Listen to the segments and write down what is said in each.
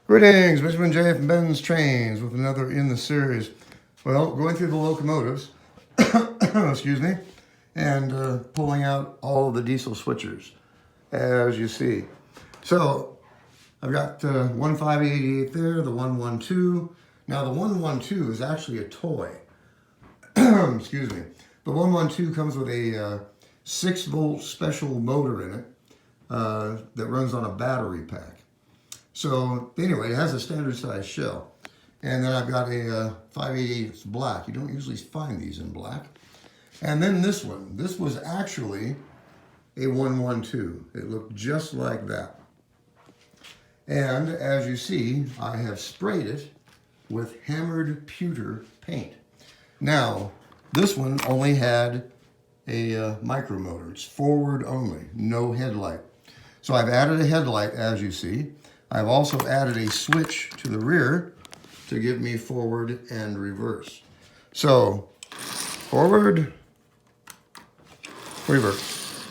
Greetings, Benjamin J. from BENZTRAINZ with another in the series. Well, going through the locomotives, excuse me, and pulling out all of the diesel switchers, as you see. So, I've got 15888 there, the 112. Now, the 112 is actually a toy. Excuse me. The 112 comes with a 6-volt special motor in it that runs on a battery pack. So anyway, it has a standard size shell. And then I've got a 588 black. You don't usually find these in black. And then this one. This was actually a 112. It looked just like that. And as you see, I have sprayed it with hammered pewter paint. Now, this one only had a micro motor. It's forward only, no headlight. So I've added a headlight, as you see. I've also added a switch to the rear to give me forward and reverse. So, forward, reverse.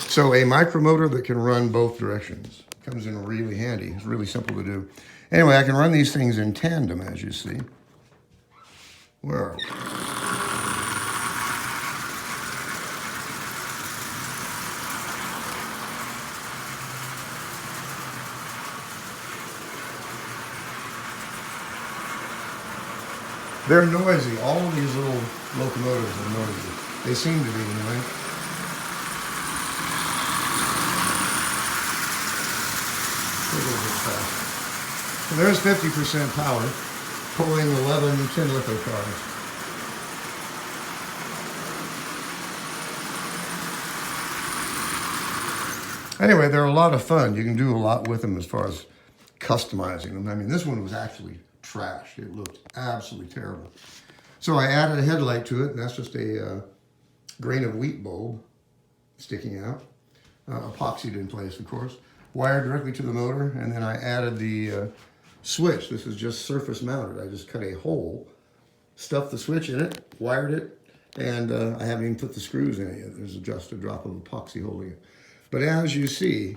So a micromotor that can run both directions. Comes in really handy. It's really simple to do. Anyway, I can run these things in tandem, as you see. Where are we? They're noisy. All of these little locomotives are noisy. They seem to be anyway. A little bit fast. So there's 50% power, pulling 11 tin litho cars. Anyway, they're a lot of fun. You can do a lot with them as far as customizing them. I mean, this one was actually trash. It looked absolutely terrible. So I added a headlight to it, and that's just a grain of wheat bulb sticking out, epoxied in place, of course, wired directly to the motor, and then I added the switch. This is just surface mounted. I just cut a hole, stuffed the switch in it, wired it, and I haven't even put the screws in it yet. There's just a drop of epoxy holding it. But as you see,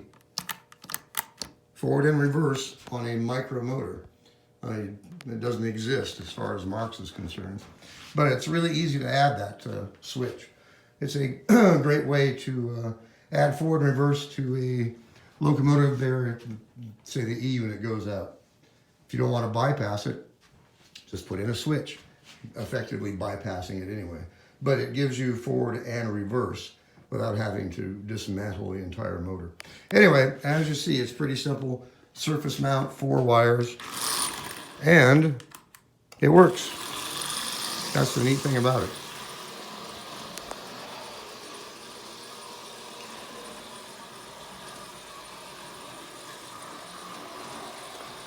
forward and reverse on a micro motor. It doesn't exist as far as Marx is concerned. But it's really easy to add that switch. It's a great way to add forward and reverse to a locomotive there, say the E unit goes out. If you don't want to bypass it, just put in a switch, effectively bypassing it anyway. But it gives you forward and reverse without having to dismantle the entire motor. Anyway, as you see, it's pretty simple. Surface mount, 4 wires. And it works. That's the neat thing about it.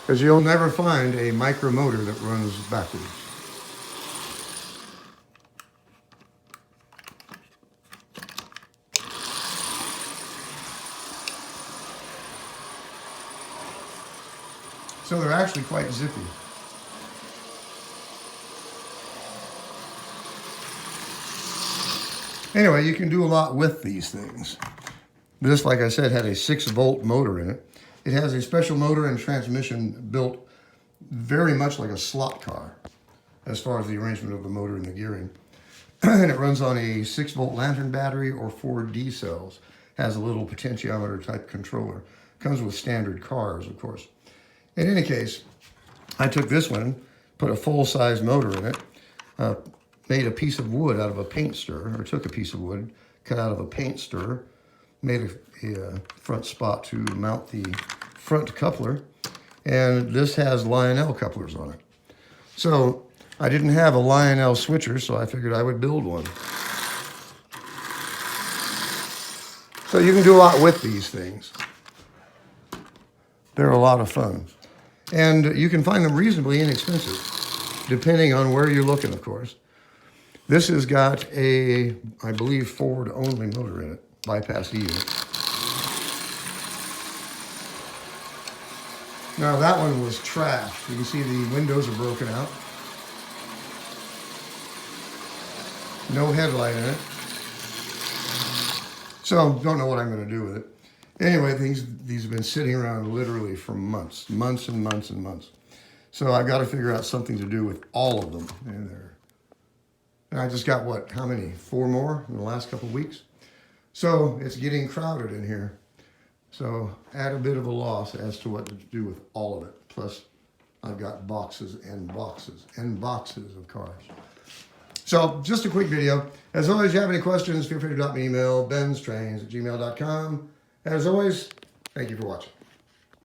Because you'll never find a micro motor that runs backwards. So they're actually quite zippy. Anyway, you can do a lot with these things. This, like I said, had a 6-volt motor in it. It has a special motor and transmission built very much like a slot car as far as the arrangement of the motor and the gearing. And it runs on a 6-volt lantern battery or 4 D cells. Has a little potentiometer type controller. Comes with standard cars, of course. In any case, I took this one, put a full-size motor in it, made a piece of wood out of a paint stirrer, or took a piece of wood, cut out of a paint stirrer, made a front spot to mount the front coupler, and this has Lionel couplers on it. So I didn't have a Lionel switcher, so I figured I would build one. So you can do a lot with these things. They're a lot of fun. And you can find them reasonably inexpensive, depending on where you're looking, of course. This has got a, I believe, forward-only motor in it, bypass E unit. Now that one was trash. You can see the windows are broken out. No headlight in it. So don't know what I'm going to do with it. Anyway, these have been sitting around literally for months and months and months. So I've got to figure out something to do with all of them in there. And I just got, what, how many? 4 more in the last couple of weeks. So it's getting crowded in here. So at a bit of a loss as to what to do with all of it. Plus, I've got boxes and boxes and boxes of cars. So just a quick video. As always, if you have any questions, feel free to drop me an email, BENZTRAINZ@gmail.com. As always, thank you for watching.